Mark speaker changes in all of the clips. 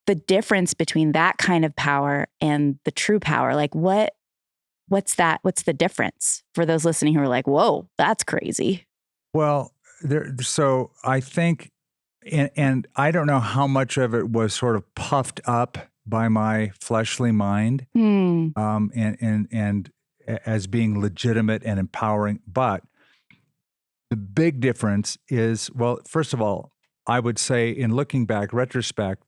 Speaker 1: the difference between that kind of power and the true power? Like what's that? What's the difference for those listening who are like, whoa, that's crazy?
Speaker 2: Well, so I think, and I don't know how much of it was sort of puffed up by my fleshly mind, and as being legitimate and empowering. But the big difference is, well, first of all, I would say in looking back, retrospect,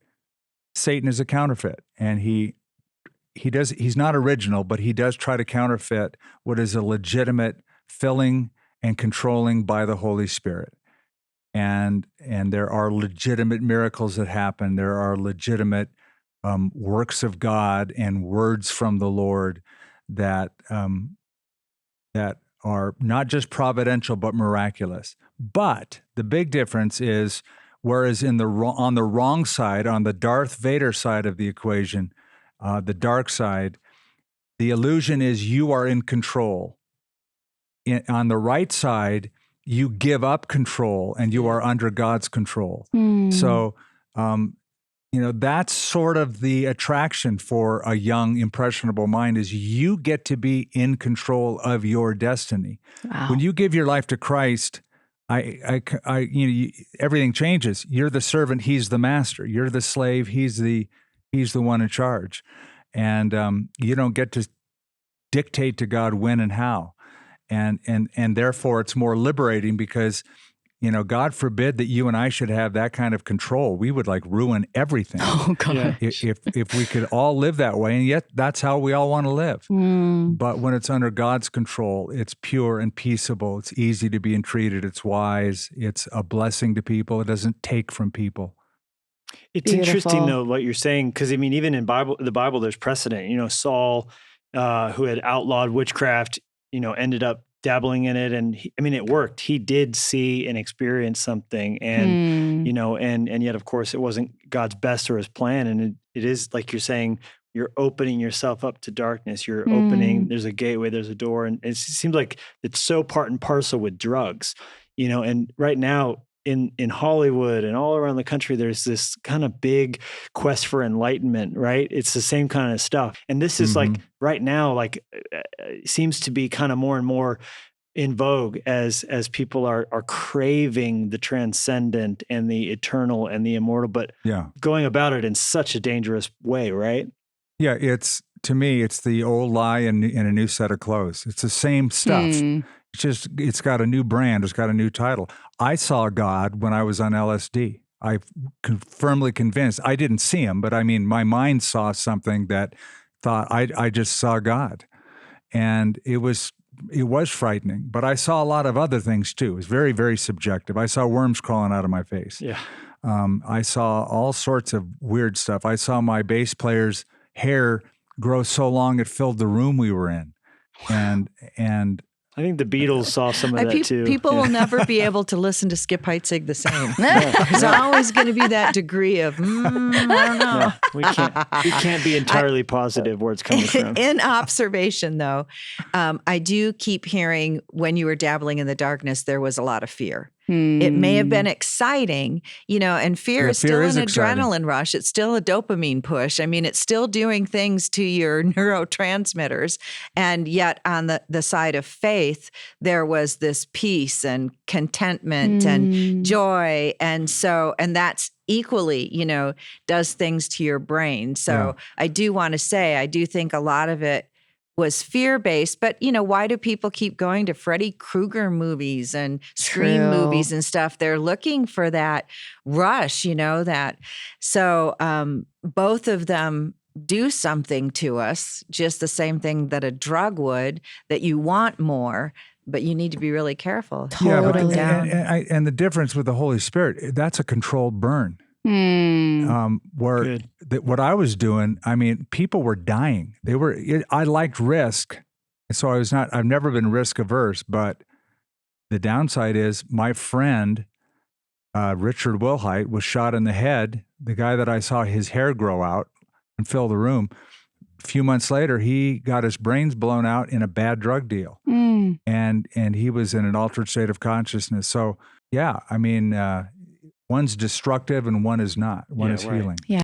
Speaker 2: Satan is a counterfeit, and he's not original, but he does try to counterfeit what is a legitimate filling and controlling by the Holy Spirit. And there are legitimate miracles that happen. There are legitimate works of God and words from the Lord that are not just providential but miraculous. But the big difference is, whereas on the wrong side, on the Darth Vader side of the equation, the dark side, the illusion is you are in control. On the right side, you give up control and you are under God's control. So, that's sort of the attraction for a young, impressionable mind, is you get to be in control of your destiny.
Speaker 1: Wow.
Speaker 2: When you give your life to Christ, everything changes. You're the servant, he's the master. You're the slave, he's the one in charge. And you don't get to dictate to God when and how. And therefore it's more liberating, because God forbid that you and I should have that kind of control. We would ruin everything.
Speaker 1: Oh God!
Speaker 3: Yeah.
Speaker 2: If we could all live that way, and yet that's how we all want to live. But when it's under God's control, it's pure and peaceable. It's easy to be entreated. It's wise. It's a blessing to people. It doesn't take from people.
Speaker 3: It's interesting though what you're saying, because even in the Bible, there's precedent. Saul, who had outlawed witchcraft, ended up dabbling in it, and it worked. He did see and experience something, and and yet of course it wasn't God's best or his plan. And it is like you're saying, you're opening yourself up to darkness. You're opening. There's a gateway. There's a door, and it seems like it's so part and parcel with drugs. And right now in Hollywood and all around the country, there's this kind of big quest for enlightenment, right? It's the same kind of stuff. And this is right now, seems to be kind of more and more in vogue as people are craving the transcendent and the eternal and the immortal, but going about it in such a dangerous way, right?
Speaker 2: Yeah, to me, it's the old lie in a new set of clothes. It's the same stuff. It's got a new brand. It's got a new title. I saw God when I was on LSD. I'm firmly convinced. I didn't see him, but my mind saw something that thought I just saw God. And it was frightening, but I saw a lot of other things too. It was very, very subjective. I saw worms crawling out of my face.
Speaker 3: Yeah.
Speaker 2: I saw all sorts of weird stuff. I saw my bass player's hair grow so long it filled the room we were in. And
Speaker 3: I think the Beatles saw some of that too.
Speaker 4: People will never be able to listen to Skip Heitzing the same. There's always going to be that degree of, I don't know.
Speaker 3: We can't be entirely positive where it's coming from.
Speaker 4: In observation, though, I do keep hearing when you were dabbling in the darkness, there was a lot of fear. It may have been exciting, and fear is still an adrenaline rush. It's still a dopamine push. It's still doing things to your neurotransmitters. And yet on the side of faith, there was this peace and contentment and joy. And that's equally, does things to your brain. So I do want to say, I do think a lot of it was fear-based, but why do people keep going to Freddy Krueger movies and Scream movies and stuff? They're looking for that rush, that. So both of them do something to us, just the same thing that a drug would, that you want more, but you need to be really careful.
Speaker 1: Totally.
Speaker 2: And the difference with the Holy Spirit, that's a controlled burn. What I was doing, people were dying. I liked risk. So I've never been risk averse, but the downside is my friend, Richard Wilhite, was shot in the head. The guy that I saw his hair grow out and fill the room. A few months later, he got his brains blown out in a bad drug deal. And he was in an altered state of consciousness. So, one's destructive and one is not. One is healing.
Speaker 1: Yeah.